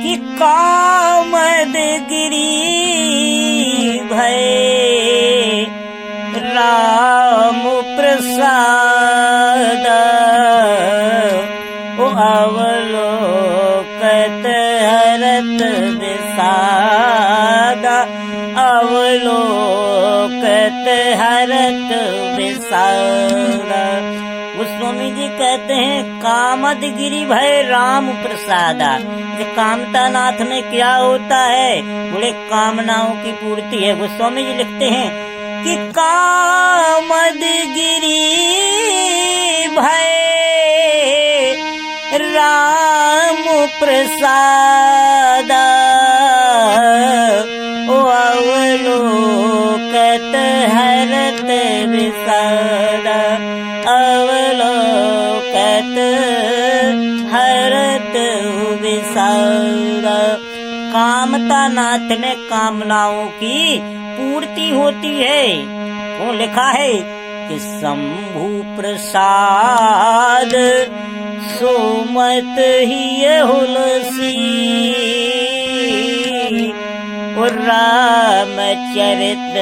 कि कामद गिरी भय राम प्रसाद ओ अवलोकत हरत विषाद अवलोकत हरत विषाद। गोस्वामी जी कहते हैं कामद गिरी भय राम प्रसादा। कामता नाथ में क्या होता है? बोले कामनाओं की पूर्ति है। गोस्वामी जी लिखते हैं कि कामद गिरी भय राम प्रसादा ओ अवलोकत हरत विषादा अवलोकत हरत विषादा। कामता नाथ में कामनाओं की पूर्ति होती है। वो लिखा है कि शंभु प्रसाद सोमत ही हुलसी और रामचरित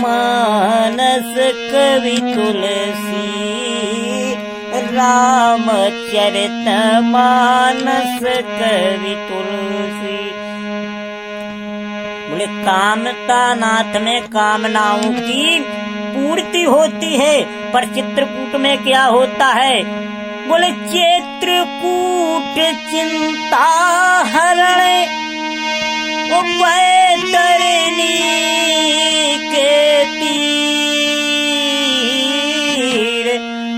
मानस कवि तुलसी रामचरित मानस कवि तुलसी। बोले कामता नाथ में कामनाओं की पूर्ति होती है, पर चित्रकूट में क्या होता है? बोले चित्रकूट चिंता हरण ओ बैतरणी के तीर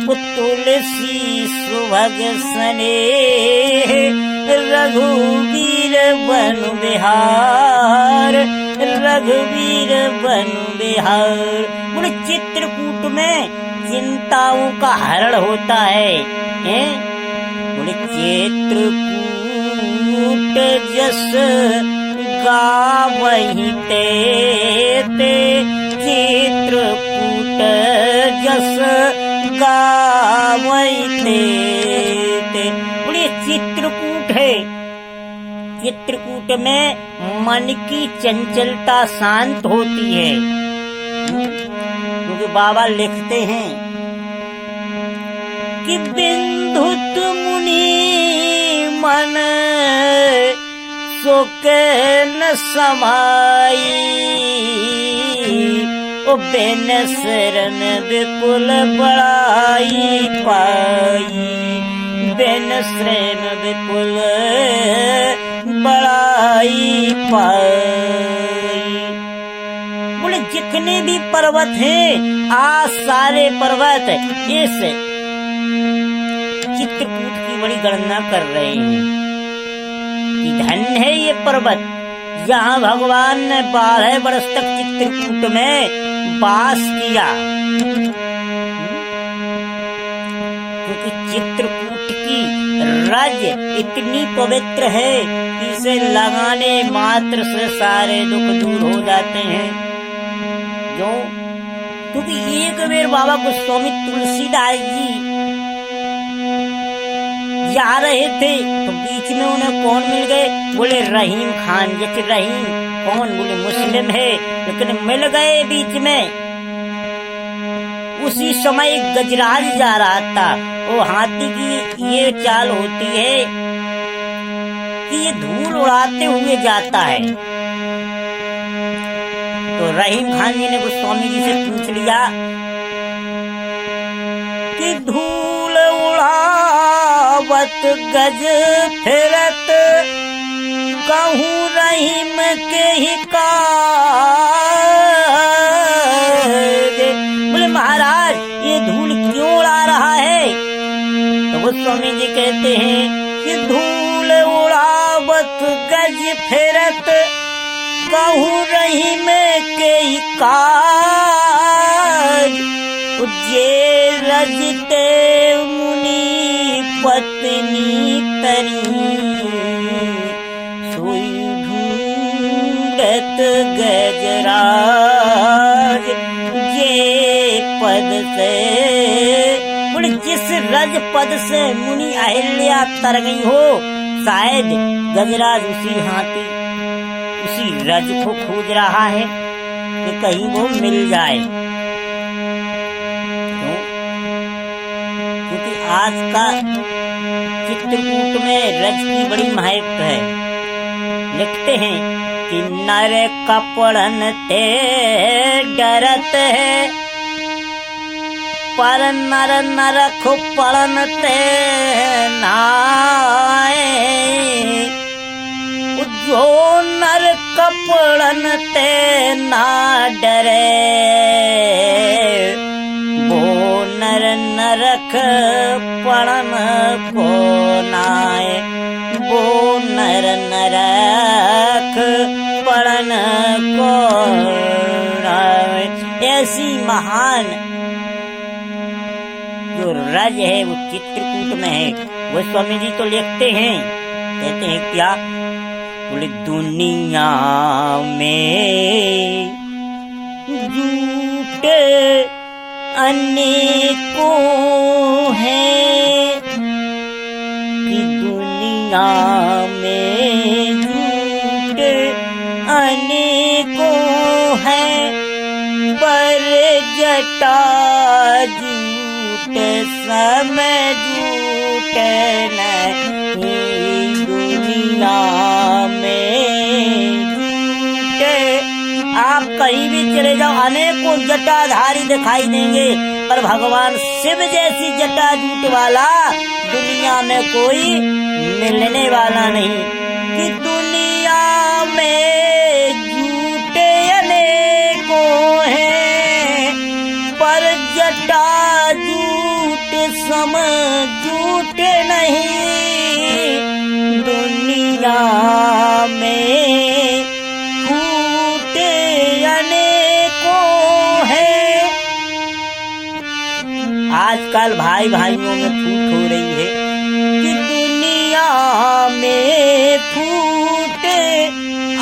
ओ तुलसी सुभग सने रघुवीर बनु बिहार रघुवीर बनु बिहार। बोले चित्रकूट में चिंताओं का हरण होता है, हैं? बोले चित्रकूट जस गावहि ते चित्रकूट जस गावहि ते। बोले चित्रकूट है, चित्रकूट में मन की चंचलता शांत होती है। क्योंकि बाबा लिखते हैं कि बिंदुत मुनि मन सुख न समाई ओ बिन शरण विपुल बड़ाई पाई बिन शरण विपुल बड़ाई पाई। बोले जितने भी पर्वत हैं आज सारे पर्वत इस चित्रकूट की बड़ी गणना कर रहे हैं कि धन्य है ये पर्वत जहाँ भगवान ने 12 वर्ष तक चित्रकूट में वास किया। क्योंकि चित्रकूट की रज इतनी पवित्र है कि इसे लगाने मात्र से सारे दुख दूर हो जाते हैं। जो क्योंकि एक बार बाबा गोस्वामी तुलसीदास जी जा रहे थे तो बीच में उन्हें कौन मिल गए? बोले रहीम खान। जैसे रहीम कौन? बोले मुस्लिम है, लेकिन मिल गए बीच में। उसी समय एक गजराज जा रहा था। वो हाथी की ये चाल होती है कि ये धूल उड़ाते हुए जाता है। तो रहीम खान जी ने गोस्वामी जी से पूछ लिया कि धूल उड़ावत गज फिरत कहूँ रहीम के ही काज। बोले महाराज ये धूल क्यों उड़ा रहा है? तो गोस्वामी जी कहते हैं कि धूल उड़ावत गज फिरत कहूँ रहीम के ही काज। जे रजते मुनि पत्नी तरी सोई ढूंढत गजराज। जे पद से बोले जिस रज पद से मुनि अहिल्या तर गई हो शायद गजराज उसी हाथी उसी रज को खोज रहा है कि कहीं वो मिल जाए। क्योंकि आज का चित्रकूट में रज की बड़ी महत्व है। लिखते हैं कि नर कपड़न ते डरत है, पर नर नरख पड़न ते नाए। जो नर कपड़न ते ना डरे, वो नर नरख पड़न को नाए। वो नर नरख पड़न को नाए। ऐसी महान जो रज है वो चित्रकूट में है। वो स्वामी जी तो लिखते हैं, कहते हैं क्या, बोले दुनिया में झूठे अनेकों हैं, कि दुनिया में झूठे अनेकों हैं, पर जटा झूठे समय झूठे नहीं। दुनिया आप कहीं भी चले जाओ अनेकों जटाधारी दिखाई देंगे, पर भगवान शिव जैसी जटा जूट वाला दुनिया में कोई मिलने वाला नहीं। कि दुनिया में झूठे अनेकों हैं, पर जटा जूट सम झूठे नहीं। दुनिया में आजकल भाई भाइयों में फूट हो रही है कि दुनिया में फूटे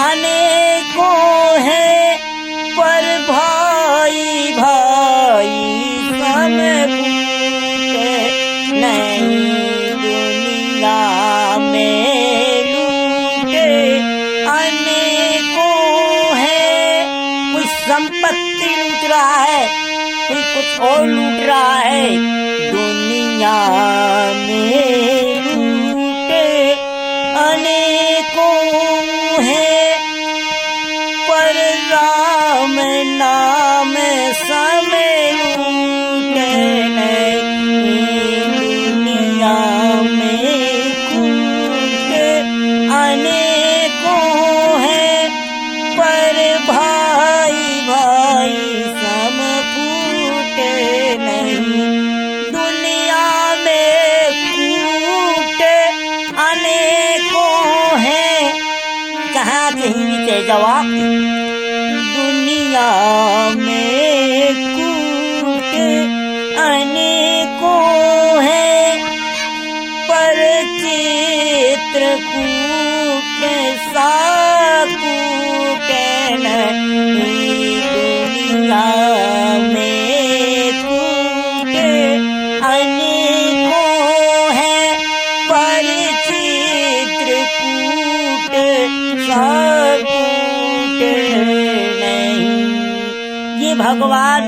अनेकों हैं, पर भाई भाई सब फूटे नहीं। दुनिया में लूटे अनेकों हैं, कोई संपत्ति लूट रहा है, कोई कुछ और लूट रहा है। दुनिया में लूटे अनेकों हैं, पर राम नाम समय लूटे नहीं। दुनिया में लूटे अनेकों हैं, पर भाई भाई सब नहीं। दुनिया में कूटे अनेकों हैं, कहाँ कहीं भी चले जाओ। दुनिया में कूटे अनेकों हैं, पर चित्रकूट सा कूटे नहीं। दुनिया में भगवान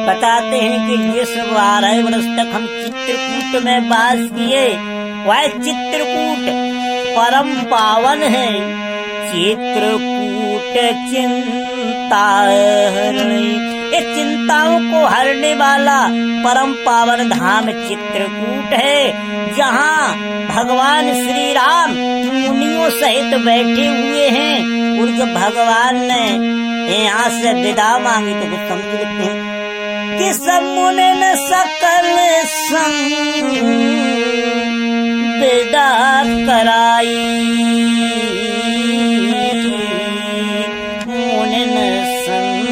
बताते हैं कि जिस 12 वर्ष तक हम चित्रकूट में वास किए, वह चित्रकूट परम पावन है। चित्रकूट चिंता हरणी, ये चिंताओं को हरने वाला परम पावन धाम चित्रकूट है, जहाँ भगवान श्री राम मुनियों सहित बैठे हुए हैं। और जब भगवान ने यहाँ से विदा मांगी तो कुछ समझ लेते हैं कि सब मुने न सकल संग विदा कराई। मुने न संग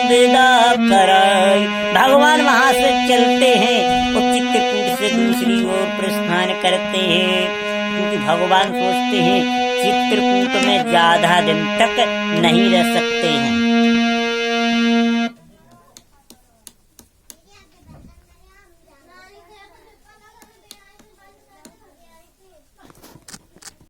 विदा कराई। भगवान वहाँ से चलते हैं और चित्रकूट से दूसरी ओर प्रस्थान करते हैं, क्योंकि भगवान सोचते हैं चित्रकूट में ज्यादा दिन तक नहीं रह सकते हैं।